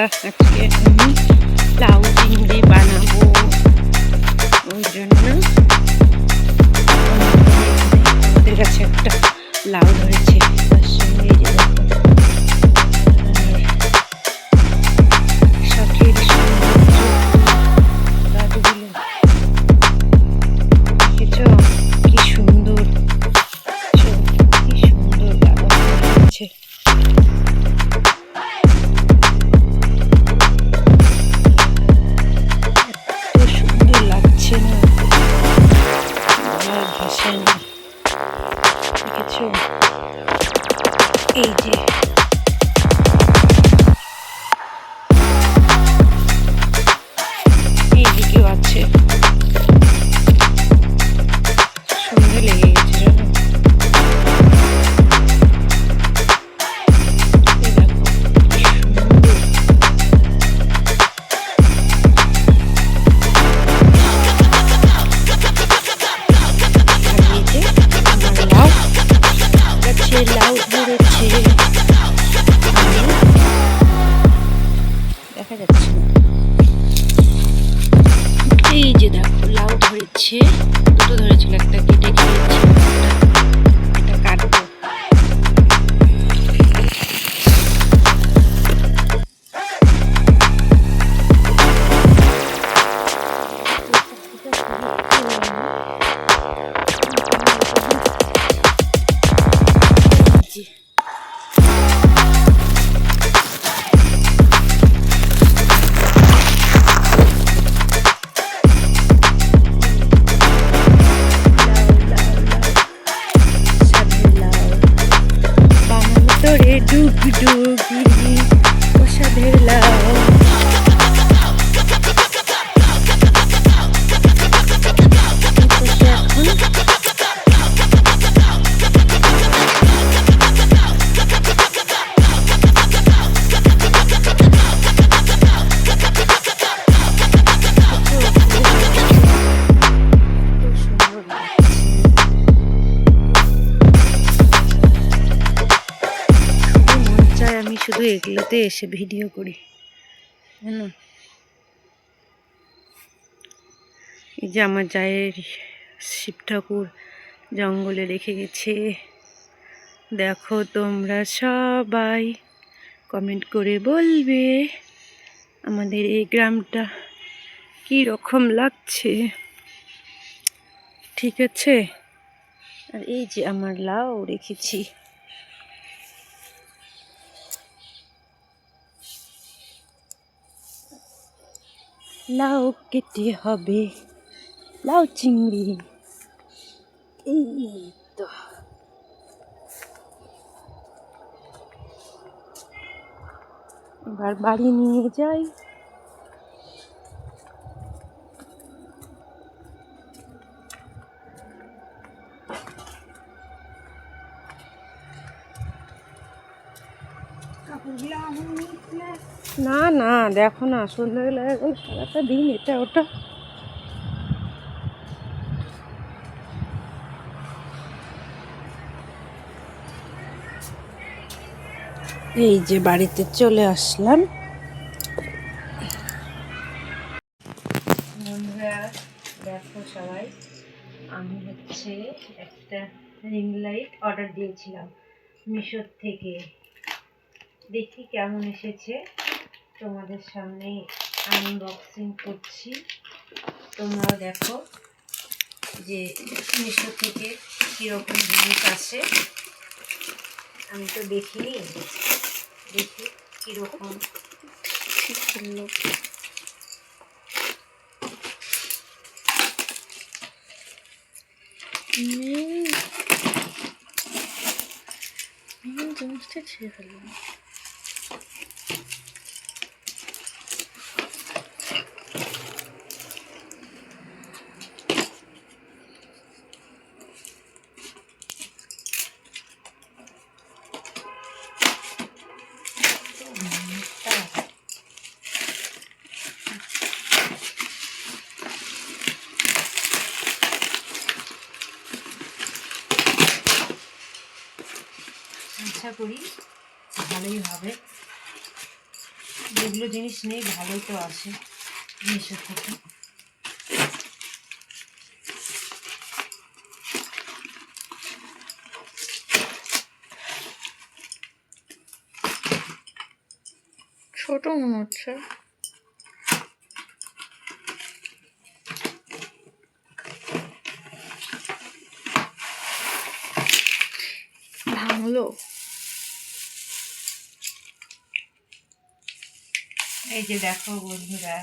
আজকে আমি লাউ চিংড়ি বানাবো। ওই জন্য আমাদের কাছে একটা লাউ ধরেছে, তার সঙ্গে এই যে শখের গাছগুলো দেখেছ কি সুন্দর, কি সুন্দর লাউ হয়েছে। এই যে এইদিকেও আছে, সুন্দর লেগে গেছে। লাউ ধরেছে, দেখা যাচ্ছে না। এই যে দেখো লাউ ধরেছে, দুটো ধরেছিল, একটা কেটে খেয়েছি, এটা কাটবো। তোরে ডুগডুগি ওষাধের লাউ, আমি শুধু এগুলোতে এসে ভিডিও করি, জানো। এই যে আমার জায়ের শিব ঠাকুর জঙ্গলে রেখে গেছে। দেখো তোমরা সবাই কমেন্ট করে বলবে আমাদের এই গ্রামটা কি রকম লাগছে, ঠিক আছে। আর এই যে আমার লাউ রেখেছি, লাউ কেটে হবে লাউ চিংড়ি। এই তো এবার বাড়ি নিয়ে যাই। না না দেখো না, সন্ধ্যাবেলা এখন সারাটা দিন এটা ওটা। এই যে বাড়িতে চলে আসলাম। বন্ধুরা দেখো সবাই, আমি হচ্ছে একটা রিং লাইট অর্ডার দিয়েছিলাম মিশোর থেকে, দেখি কেমন এসেছে, তোমাদের সামনে আনবক্সিং করছি। তোমরাও দেখো যে মিশো থেকে কীরকম জিনিস আসে। আমি তো দেখিনি, দেখি কীরকম। জিনিসটা ছেড়ে ফেললাম। আশা করি ভালোই হবে। যেগুলো জিনিস নেই ভালোই তো আসে মিশো থেকে। ছোট মনে হচ্ছে। ভাঙলো। এই যে দেখো বন্ধুরা,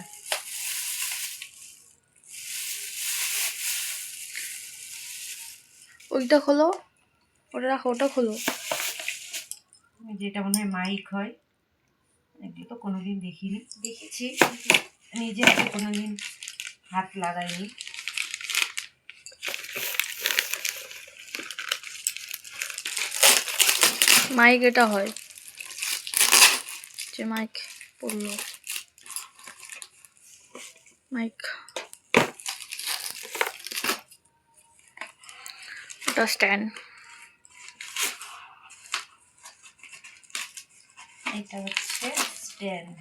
ওইটা খোলো, ওটা রাখো, ওটা খোলো। যেটা মনে হয় মাইক হয়, এগুলো তো কোনোদিন দেখিনি, দেখেছি নিজে হাতে কোনোদিন হাত লাগাইনি। মাইক এটা হয়, যে মাইক পড়লো, মাইক ওটা স্ট্যান্ড। এটা হচ্ছে স্ট্যান্ড।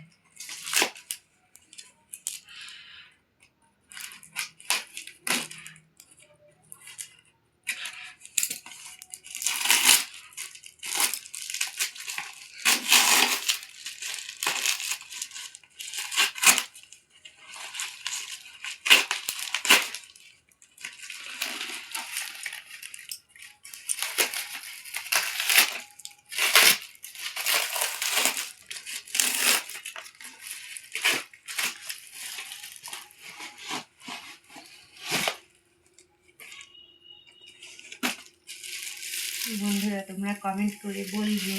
বন্ধুরা তোমরা কমেন্ট করে বলবে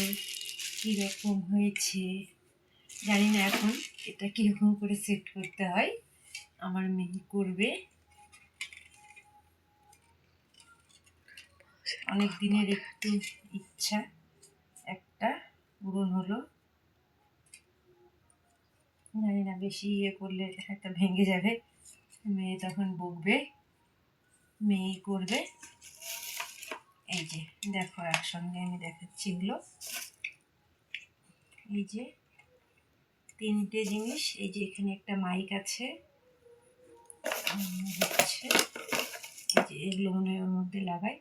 কীরকম হয়েছে। জানি না এখন এটা কীরকম করে সেট করতে হয়, আমার মেয়ে করবে। অনেক দিনের একটু ইচ্ছা একটা পূরণ হলো। জানি না বেশি ইয়ে করলে একটা ভেঙে যাবে, মেয়ে তখন বকবে, মেয়ে করবে। এই যে দেখো একসঙ্গে আমি দেখাচ্ছি এগুলো, এই যে তিনটে জিনিস। এই যে এখানে একটা মাইক আছে, হচ্ছে এই যে এগুলো মনে হয় ওর মধ্যে লাগাই।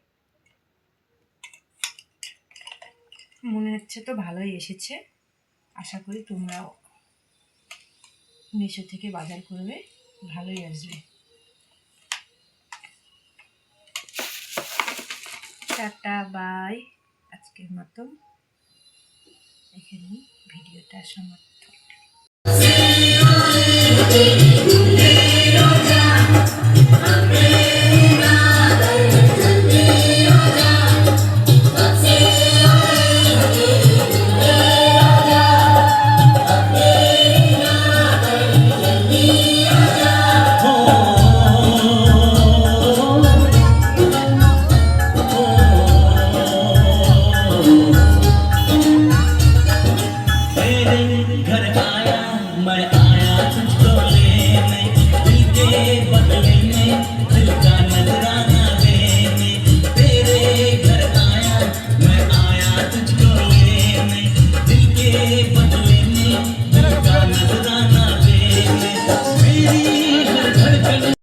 মনে হচ্ছে তো ভালোই এসেছে, আশা করি তোমরাও মিশো থেকে বাজার করবে, ভালোই আসবে। টাটা বাই, আজকের মতো এখানেই ভিডিওটা সমাপ্ত।